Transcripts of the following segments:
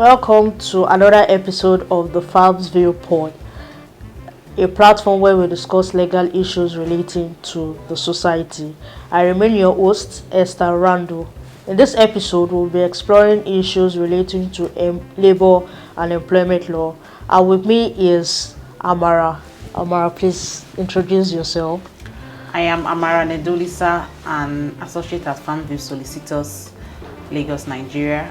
Welcome to another episode of the Famsville Pod, a platform where we discuss legal issues relating to the society. I remain your host, Esther Randall. In this episode, we'll be exploring issues relating to labor and employment law. And with me is Amara. Amara, please introduce yourself. I am Barrister Nedolisa, an associate at Famsville Solicitors, Lagos, Nigeria.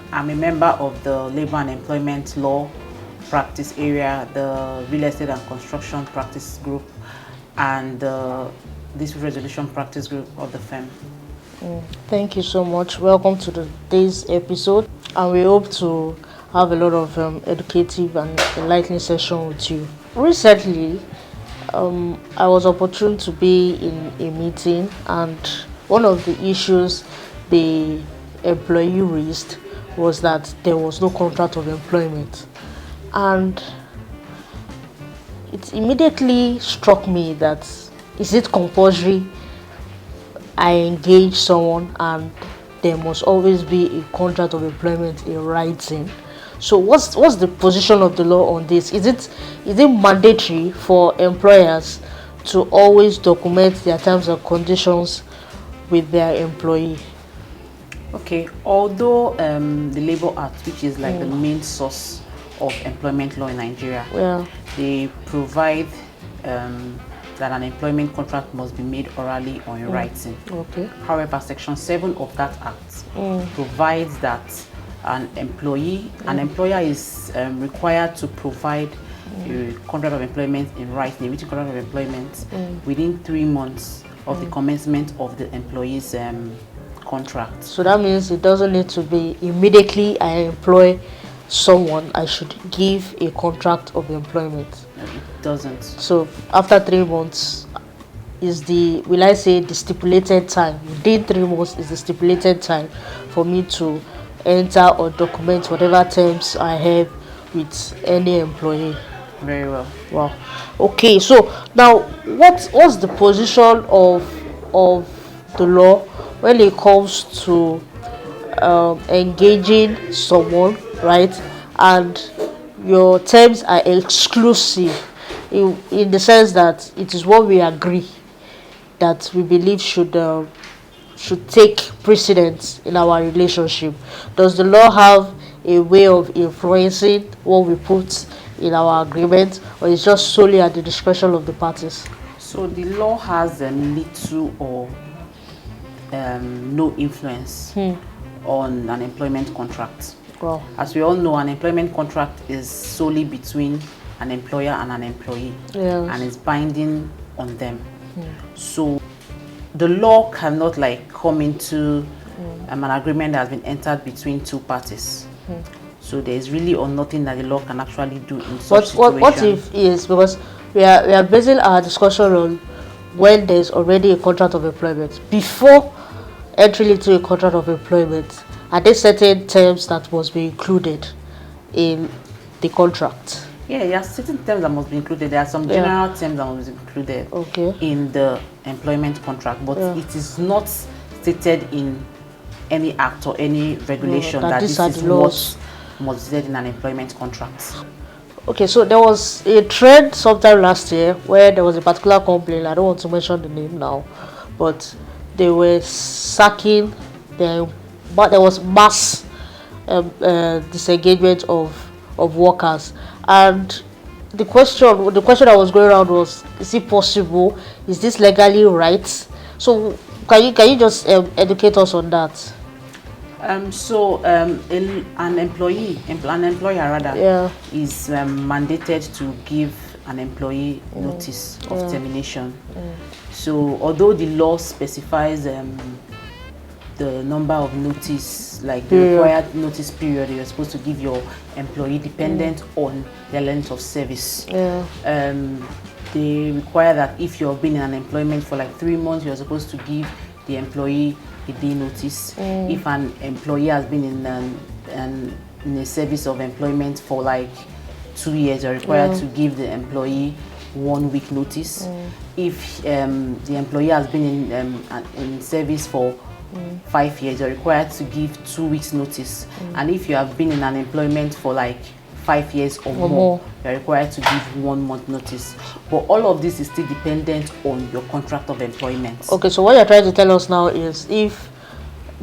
I'm a member of the Labor and Employment Law Practice Area, the Real Estate and Construction Practice Group, and the Dispute Resolution Practice Group of the firm. Thank you so much. Welcome to today's episode, and we hope to have a lot of educative and enlightening session with you. Recently, I was opportune to be in a meeting, and one of the issues the employee raised was that there was no contract of employment, and it immediately struck me that is it compulsory I engage someone and there must always be a contract of employment in writing? So what's the position of the law on this? Is it mandatory for employers to always document their terms and conditions with their employee? Okay, although the Labour Act, which is like the main source of employment law in Nigeria, they provide that an employment contract must be made orally or in writing. Okay. However, Section 7 of that Act provides that an employer is required to provide a contract of employment in writing, a written contract of employment within 3 months of the commencement of the employee's contract. So that means it doesn't need to be immediately I employ someone, I should give a contract of employment. It doesn't. So after 3 months is the stipulated time. Within 3 months is the stipulated time for me to enter or document whatever terms I have with any employee. Very well. Wow. Okay, so now what's the position of the law when it comes to engaging someone, right? And your terms are exclusive in the sense that it is what we agree that we believe should take precedence in our relationship. Does the law have a way of influencing what we put in our agreement, or is just solely at the discretion of the parties? So the law has little or no influence on an employment contract. Wow. As we all know, an employment contract is solely between an employer and an employee, and is binding on them. So the law cannot come into an agreement that has been entered between two parties. So there is really or nothing that the law can actually do in such situation. What if is, because we are basing our discussion on when there is already a contract of employment. Before entering into a contract of employment, are there certain terms that must be included in the contract? Yeah, there are certain terms that must be included. There are some general terms that must be included in the employment contract, but it is not stated in any act or any regulation that this is what must be said in an employment contract. Okay, so there was a trend sometime last year where there was a particular complaint. I don't want to mention the name now, but they were sacking but there was mass disengagement of workers, and the question that was going around was, is it possible? Is this legally right? So can you just educate us on that? An employer is mandated to give an employee notice of termination. So although the law specifies the number of notice, like the required notice period you're supposed to give your employee dependent on their length of service. They require that if you've been in an employment for 3 months, you're supposed to give the employee a day notice. If an employee has been in a service of employment for 2 years, you're required to give the employee 1 week notice. If the employee has been in service for 5 years, you're required to give 2 weeks notice. And if you have been in an employment for like 5 years or more, you're required to give 1 month notice. But all of this is still dependent on your contract of employment. Okay, so what you're trying to tell us now is if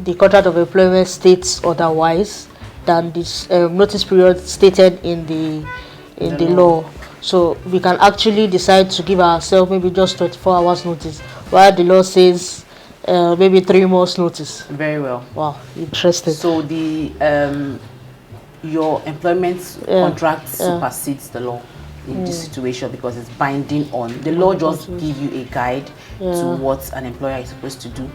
the contract of employment states otherwise than this notice period stated in the law, so we can actually decide to give ourselves maybe just 24 hours notice, while the law says maybe 3 months notice. Very well. Wow, interesting. So the your employment contract supersedes the law in this situation because it's binding on the law. Just give you a guide to what an employer is supposed to do,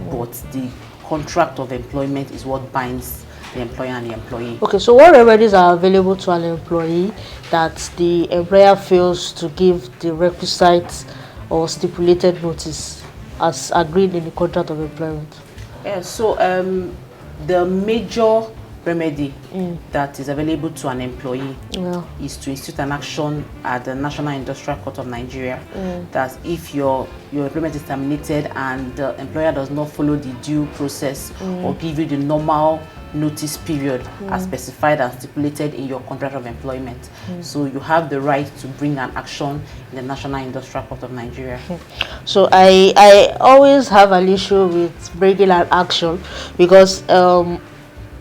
but the contract of employment is what binds the employer and the employee. Okay, so what remedies are available to an employee that the employer fails to give the requisite or stipulated notice as agreed in the contract of employment? Yeah, so the major remedy that is available to an employee is to institute an action at the National Industrial Court of Nigeria. That if your employment is terminated and the employer does not follow the due process or give you the normal notice period as specified and stipulated in your contract of employment. So you have the right to bring an action in the National Industrial Court of Nigeria. So I always have an issue with bringing an action because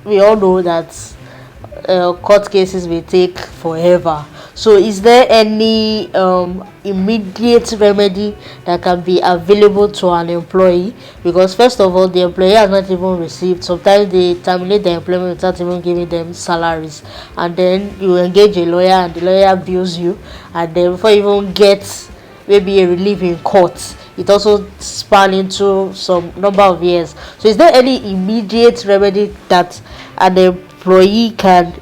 we all know that court cases may take forever. So is there any immediate remedy that can be available to an employee? Because first of all, the employee has not even received, sometimes they terminate the employment without even giving them salaries, and then you engage a lawyer and the lawyer bills you, and then before you even get maybe a relief in court, it also span into some number of years. So is there any immediate remedy that an employee can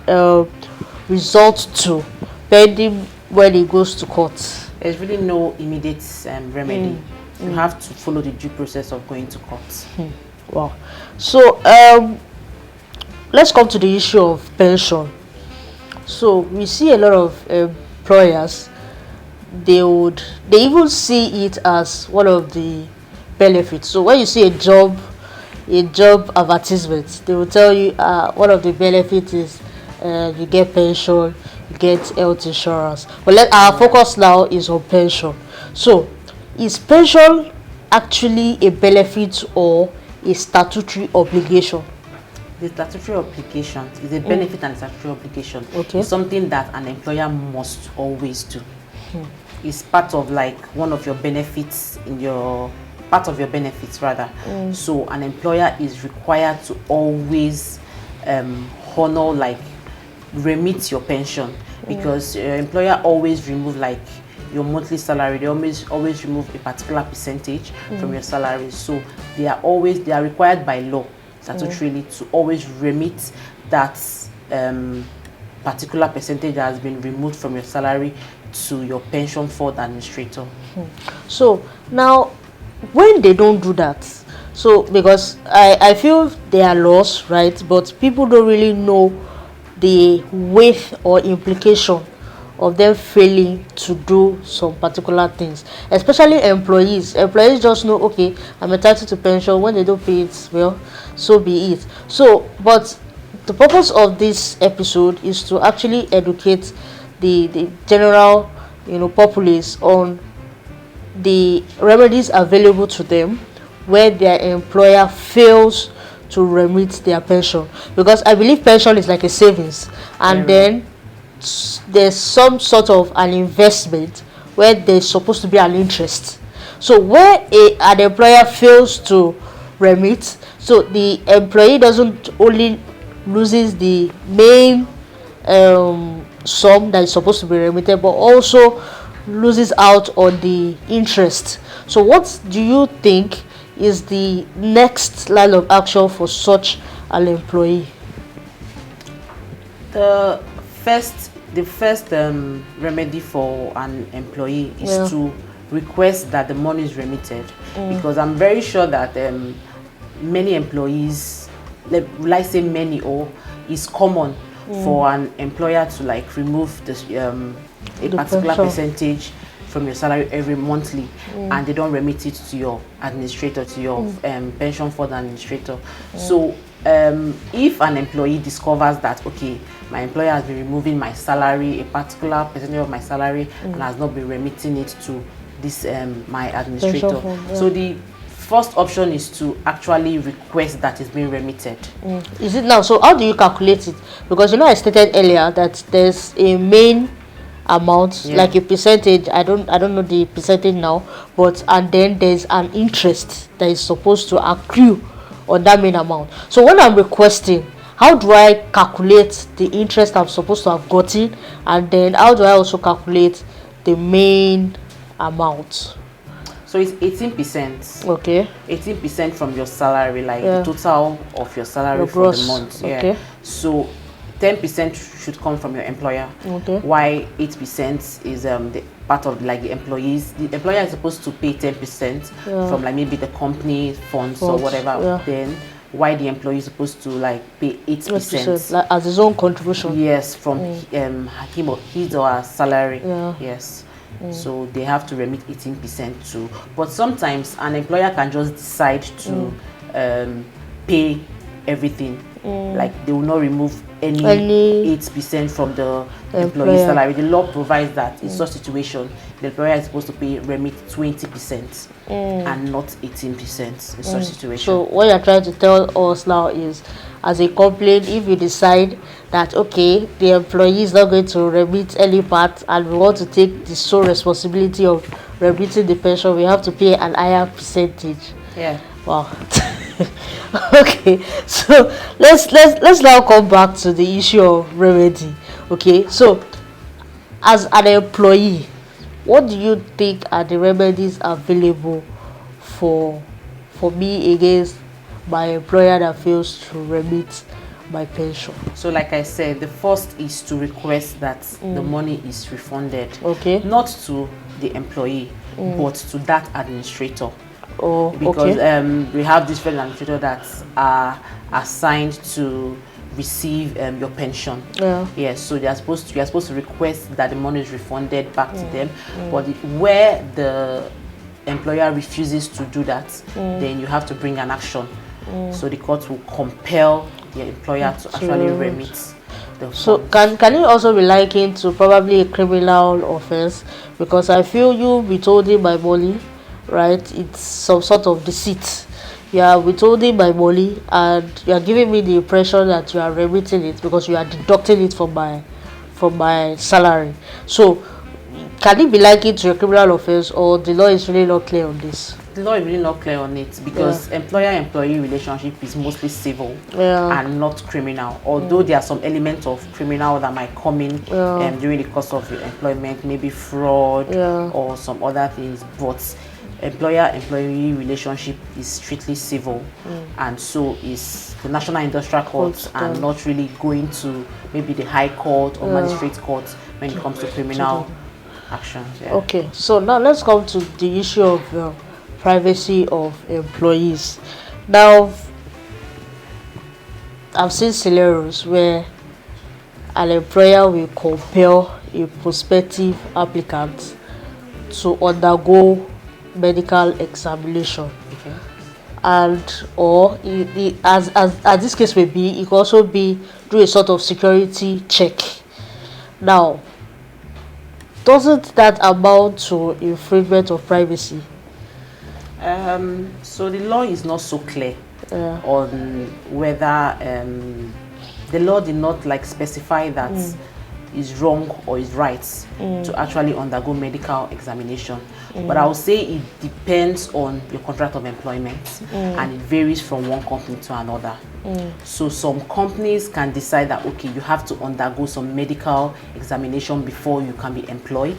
resort to pending when it goes to court? There's really no immediate remedy. You have to follow the due process of going to court. Wow. So let's come to the issue of pension. So we see a lot of employers, they even see it as one of the benefits. So when you see a job advertisement, they will tell you one of the benefits is you get pension, you get health insurance. But our focus now is on pension. So is pension actually a benefit or a statutory obligation? The statutory obligation is a benefit and statutory obligation. Okay. It's something that an employer must always do. It's part of like one of your benefits rather. So an employer is required to always honor, like remit your pension, because your employer always remove like your monthly salary. They always remove a particular percentage from your salary. So they are required by law statutorily to always remit that particular percentage that has been removed from your salary to your pension fund administrator. So now when they don't do that, so because I feel there are laws, right, but people don't really know the weight or implication of them failing to do some particular things, especially employees just know, okay, I'm entitled to pension. When they don't pay it, well, so be it. So but the purpose of this episode is to actually educate the general populace on the remedies available to them where their employer fails to remit their pension, because I believe pension is like a savings, and then there's some sort of an investment where there's supposed to be an interest. So where an employer fails to remit, so the employee doesn't only loses the main sum that is supposed to be remitted, but also loses out on the interest. So what do you think is the next line of action for such an employee? The first remedy for an employee is to request that the money is remitted, because I'm very sure that many employees, let's say many, or is common for an employer to like remove this a particular percentage from your salary every monthly, and they don't remit it to your administrator, to your pension fund administrator. So if an employee discovers that, okay, my employer has been removing my salary, a particular percentage of my salary, and has not been remitting it to this my administrator, so the first option is to actually request that it's being remitted. Is it now? So how do you calculate it? Because I stated earlier that there's a main amount, like a percentage. I don't know the percentage now, but and then there's an interest that is supposed to accrue on that main amount. So when I'm requesting, how do I calculate the interest I'm supposed to have gotten, and then how do I also calculate the main amount? So it's 18%. Okay. 18% from your salary, like the total of your salary for the month. Okay. So 10% should come from your employer. Okay. Why 8% is the part of like the employees. The employer is supposed to pay 10% from like maybe the company funds or whatever. Then why the employee is supposed to like pay 8%, like as his own contribution. Yes, from him or his or her salary. Yes. So they have to remit 18% too. But sometimes an employer can just decide to pay everything. Like they will not remove any 8% from the employee's salary. The law provides that in such situation, the employer is supposed to remit 20% and not 18% in such situation. So what you're trying to tell us now is, as a complaint, if you decide that okay, the employee is not going to remit any part and we want to take the sole responsibility of remitting the pension, we have to pay an higher percentage. Yeah. Wow. Okay, so let's now come back to the issue of remedy. Okay, so as an employee, what do you think are the remedies available for me against my employer that fails to remit my pension? So like I said, the first is to request that the money is refunded. Okay. Not to the employee, but to that administrator. Oh, because we have different administrators that are assigned to receive your pension. Yes, so you're supposed to request that the money is refunded back to them. But where the employer refuses to do that, then you have to bring an action. So the court will compel the employer to actually remit the funds. So can it also be likened to probably a criminal offense? Because I feel you withholding my money, right? It's some sort of deceit. You are withholding my money and you are giving me the impression that you are remitting it because you are deducting it from my salary. So can it be likened to a criminal offense, or the law is really not clear on this? The law is really not clear on it because employer-employee relationship is mostly civil and not criminal. Although there are some elements of criminal that might come in during the course of your employment, maybe fraud or some other things, but employer-employee relationship is strictly civil, and so is the National Industrial Courts and not really going to maybe the High Court or Magistrate Court when it comes to criminal actions. Okay, so now let's come to the issue of privacy of employees. Now, I've seen scenarios where an employer will compel a prospective applicant to undergo medical examination, and or as this case may be, it could also be do a sort of security check. Now, doesn't that amount to infringement of privacy? So the law is not so clear on whether the law did not like specify that is wrong or is right to actually undergo medical examination. But I would say it depends on your contract of employment and it varies from one company to another. So some companies can decide that okay, you have to undergo some medical examination before you can be employed,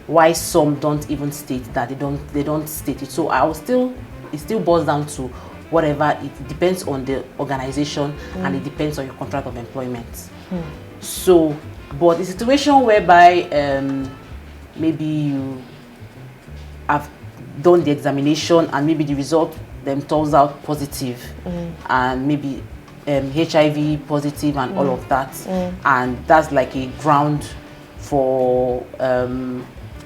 while some don't even state that, they don't state it. So it still boils down to whatever, it depends on the organization and it depends on your contract of employment. So but the situation whereby maybe you have done the examination and maybe the result them turns out positive and maybe HIV positive and all of that, and that's like a ground for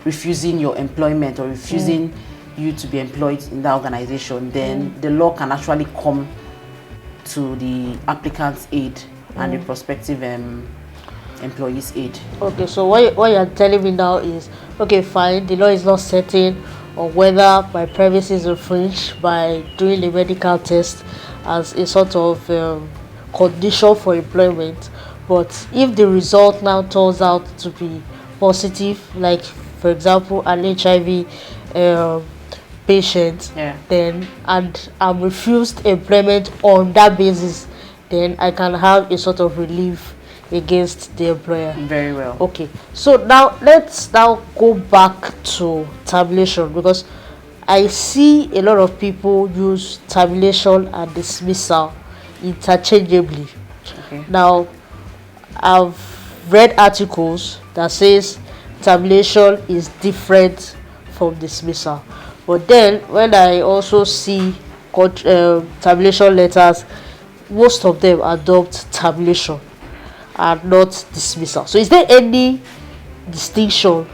refusing your employment or refusing you to be employed in that organization, then the law can actually come to the applicant's aid and the prospective employee's aid. Okay, so what you're telling me now is, okay, fine, the law is not certain on whether my privacy is infringed by doing a medical test as a sort of condition for employment, but if the result now turns out to be positive, like for example an HIV patient, then and I'm refused employment on that basis, then I can have a sort of relief against the employer. Very well. Okay, so now let's now go back to termination, because I see a lot of people use termination and dismissal interchangeably. Okay. Now, I've read articles that says termination is different from dismissal, but then when I also see termination letters, most of them adopt termination and not dismissal. So is there any distinction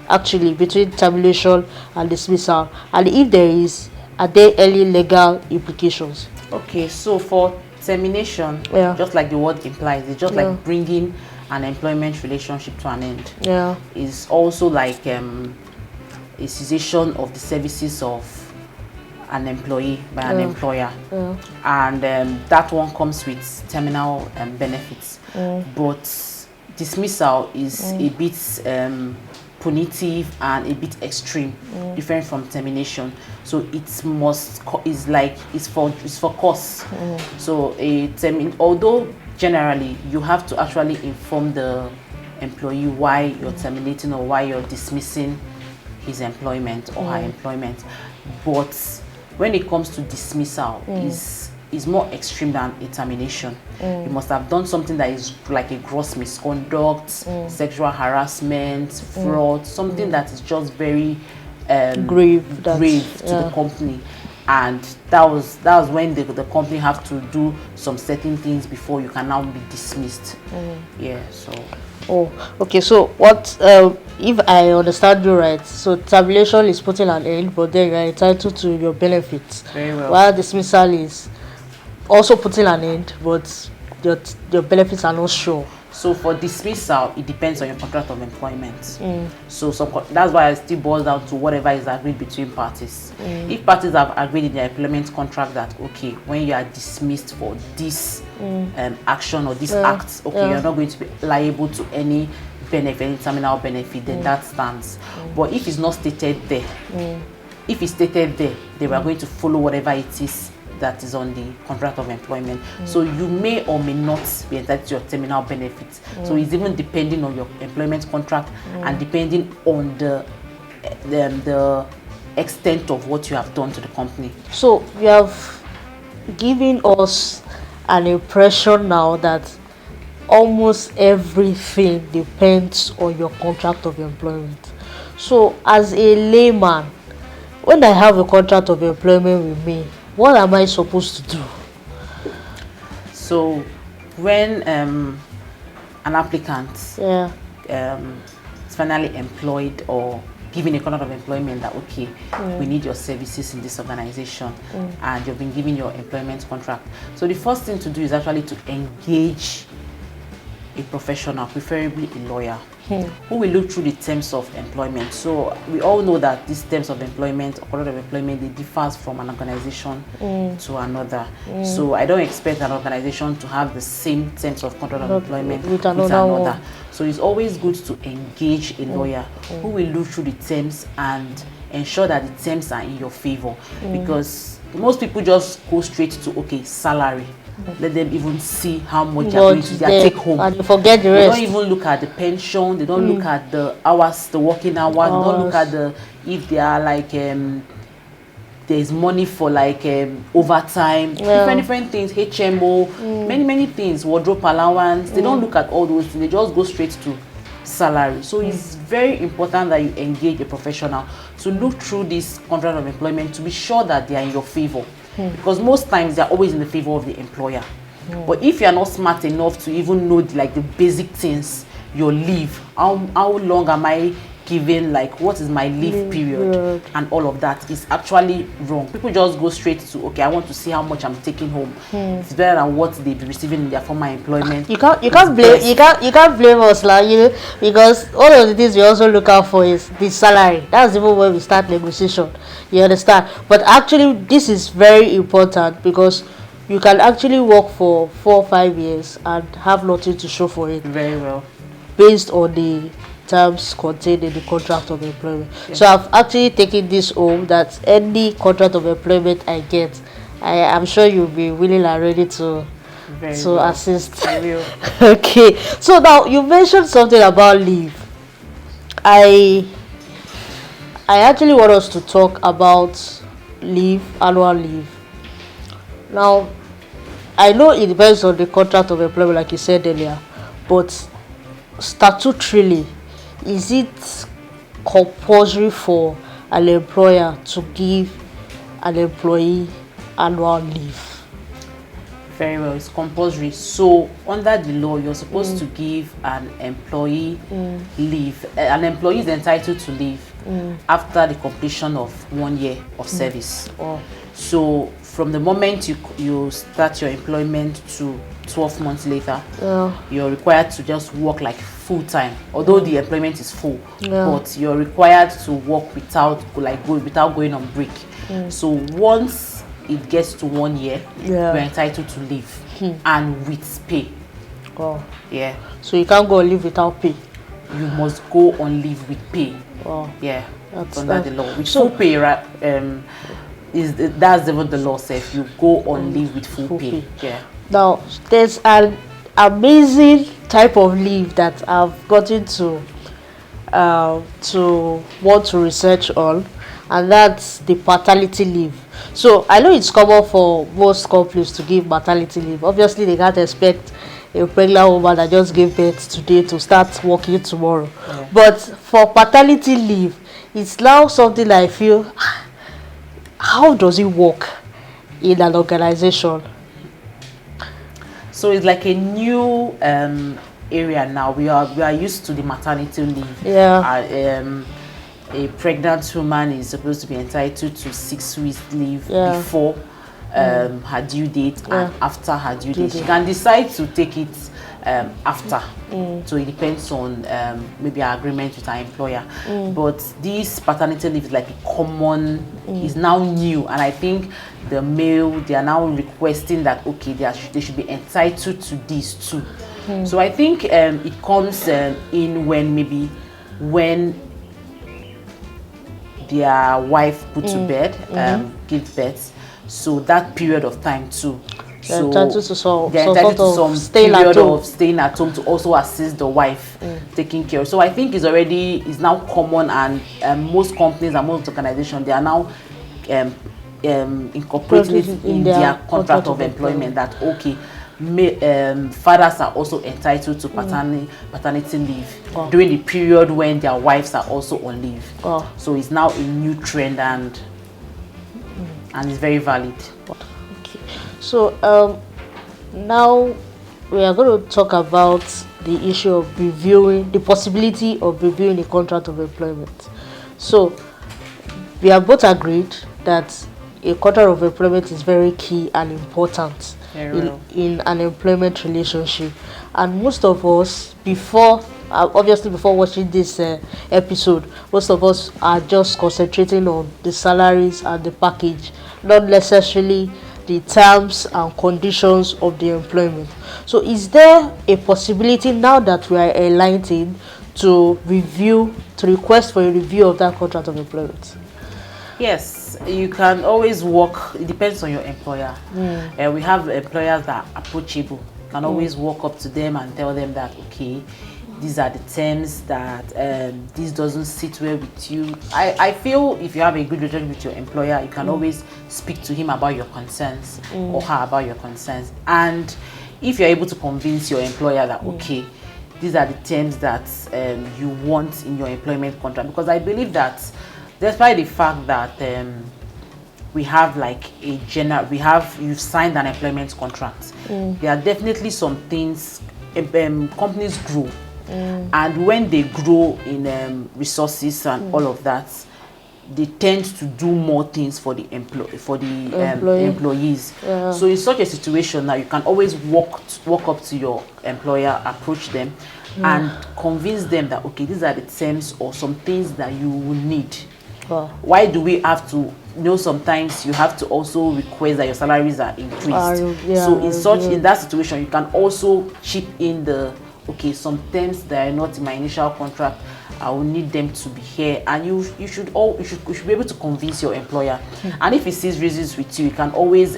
actually between termination and dismissal, and if there is, are there any legal implications? Okay, so for termination, just like the word implies, it's just like bringing an employment relationship to an end. It's also like a cessation of the services of an employee by an employer, and that one comes with terminal benefits. But dismissal is a bit punitive and a bit extreme, different from termination. So it's for cause. So although generally you have to actually inform the employee why you're terminating or why you're dismissing his employment or her employment, but when it comes to dismissal, is more extreme than a termination. You must have done something that is like a gross misconduct, sexual harassment, fraud, something that is just very grave to the company. And that was when the company have to do some certain things before you can now be dismissed. Okay, so what if I understand you right, so termination is putting an end, but then you are entitled to your benefits. Very well. While dismissal is also putting an end, but your benefits are not sure. So for dismissal, it depends on your contract of employment. So that's why it still boils down to whatever is agreed between parties. If parties have agreed in their employment contract that, okay, when you are dismissed for this action or this act, okay, you're not going to be liable to any benefit, any terminal benefit, then that stands. But if it's not stated there, if it's stated there, they were going to follow whatever it is that is on the contract of employment. So you may or may not be entitled to your terminal benefits. So it's even depending on your employment contract and depending on the extent of what you have done to the company. So you have given us an impression now that almost everything depends on your contract of employment. So as a layman, when I have a contract of employment with me, what am I supposed to do? So when an applicant is finally employed or given a contract of employment that, okay, we need your services in this organization, and you've been given your employment contract. So the first thing to do is actually to engage a professional, preferably a lawyer, who will look through the terms of employment. So we all know that these terms of employment or contract of employment, they differ from an organization to another. So I don't expect an organization to have the same terms of contract of employment with another. So it's always good to engage a lawyer who will look through the terms and ensure that the terms are in your favor, because most people just go straight to, okay, salary. Let them even see how much they're going to take home. And forget the rest. They don't even look at the pension. They don't look at the hours, the working hours. They don't look at if they are like there's money for like overtime, different things, HMO, many things, wardrobe allowance. They don't look at all those things. They just go straight to salary. So it's very important that you engage a professional to look through this contract of employment to be sure that they are in your favor. Because most times they are always in the favor of the employer. But if you are not smart enough to even know the basic things, your leave, how long am I giving like what is my leave period and all of that is actually wrong. People just go straight to, okay, I want to see how much I'm taking home. It's better than what they be receiving in their former employment. You can't blame us, like, you know, because all of the things we also look out for is the salary. That's even when we start negotiation. You understand? But actually, this is very important because you can actually work for 4 or 5 years and have nothing to show for it. Very well. Based on the terms contained in the contract of employment. So I've actually taken this home that any contract of employment I get, I am sure you'll be willing and ready to assist. Okay. So now you mentioned something about leave. I actually want us to talk about leave, annual leave. Now, I know it depends on the contract of employment, like you said earlier, but statutorily, is it compulsory for an employer to give an employee annual leave? Very well, it's compulsory. So under the law, you're supposed to give an employee leave. An employee is entitled to leave after the completion of 1 year of service. So from the moment you start your employment to 12 months later, you're required to just work like full time, although the employment is full, but you're required to work without going on break. So once it gets to 1 year, you're entitled to leave and with pay. Yeah. So you can't go on leave without pay. You must go on leave with pay. Yeah. That's under the law. With full pay, right? That's even the law says you go on leave with full pay. Yeah. Now there's an amazing type of leave that I've gotten to want to research on, and that's the paternity leave. So I know it's common for most companies to give maternity leave. Obviously, they can't expect a pregnant woman that just gave birth today to start working tomorrow. But for paternity leave, it's now something I feel, how does it work in an organization? So it's like a new area now. We are used to the maternity leave. A pregnant woman is supposed to be entitled to 6 weeks leave before her due date and after her due date. She can decide to take it after. So it depends on maybe her agreement with her employer. But this paternity leave is like a common, is now new, and I think they are now requesting that okay, they should be entitled to this too. So I think it comes in when their wife put to bed, give birth. So that period of time too. They're entitled to some period of staying at home to also assist the wife taking care. So I think it's now common, and most companies and most organizations, they are now incorporating it in their contract of employment that okay, fathers are also entitled to paternity leave during the period when their wives are also on leave. So it's now a new trend, and it's very valid. Okay. So now we are going to talk about the issue of the possibility of reviewing the contract of employment. So we are both agreed that a contract of employment is very key and important in an employment relationship, and most of us before watching this episode, most of us are just concentrating on the salaries and the package, not necessarily the terms and conditions of the employment. So is there a possibility now that we are enlightened to request for a review of that contract of employment? Yes, you can always walk. It depends on your employer. We have employers that are approachable. You can always walk up to them and tell them that, okay, these are the terms that this doesn't sit well with you. I feel if you have a good relationship with your employer, you can always speak to him about your concerns or her about your concerns. And if you're able to convince your employer that, okay, these are the terms that you want in your employment contract, because I believe that despite the fact that we have like you've signed an employment contract, there are definitely some things, companies grow. and when they grow in resources and all of that, they tend to do more things for the employees. Yeah. So in such a situation now, you can always walk up to your employer, approach them, and convince them that, okay, these are the terms or some things that you will need. Wow. Why do we have to? Sometimes you have to also request that your salaries are increased. So in that situation, you can also chip in okay, some terms that are not in my initial contract, I will need them to be here, and you should be able to convince your employer. And if he sees reasons with you, you can always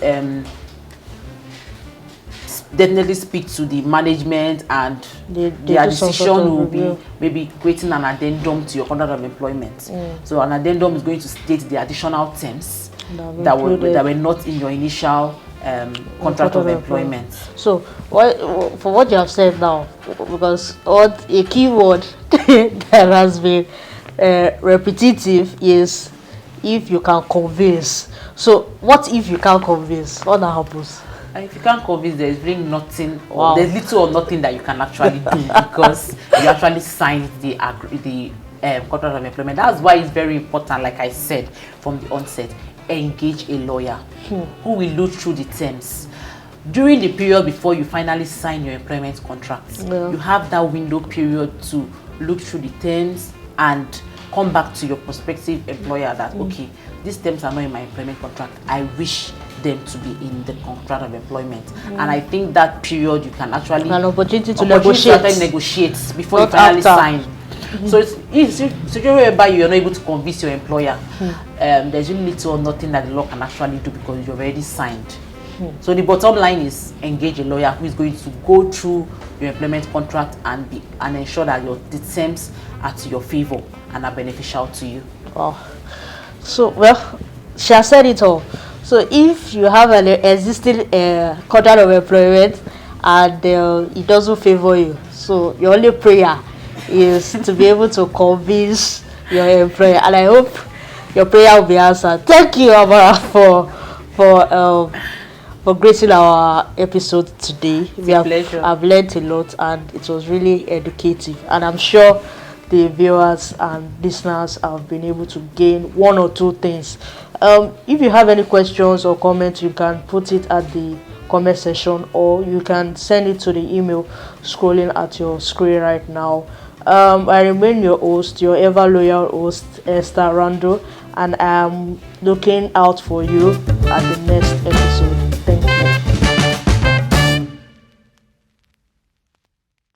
definitely speak to the management, and their decision will be maybe creating an addendum to your contract of employment. So an addendum is going to state the additional terms that were not in your initial contract of employment. So for what you have said now, because a key word that has been repetitive is if you can convince. So what if you can't convince? What happens? And if you can't convince, there's really nothing, or there's little or nothing that you can actually do, because you actually signed the contract of employment. That's why it's very important, like I said from the onset, engage a lawyer who will look through the terms. During the period before you finally sign your employment contract, you have that window period to look through the terms and come back to your prospective employer that, okay, these terms are not in my employment contract. I wish them to be in the contract of employment. And I think that period you can actually an opportunity to negotiate before you finally sign. So it's situation whereby you are not able to convince your employer. There's really little or nothing that the law can actually do because you've already signed. So the bottom line is engage a lawyer who is going to go through your employment contract and ensure that the terms are to your favor and are beneficial to you. Wow. So, well, she has said it all. So if you have an existing contract of employment and it doesn't favor you, so your only prayer is to be able to convince your employer, and I hope your prayer will be answered. Thank you, Amara, for gracing our episode today. I've learned a lot, and it was really educative, and I'm sure the viewers and listeners have been able to gain one or two things. If you have any questions or comments, you can put it at the comment section, or you can send it to the email scrolling at your screen right now. I remain your host, your ever loyal host, Esther Rando, and I'm looking out for you at the next episode.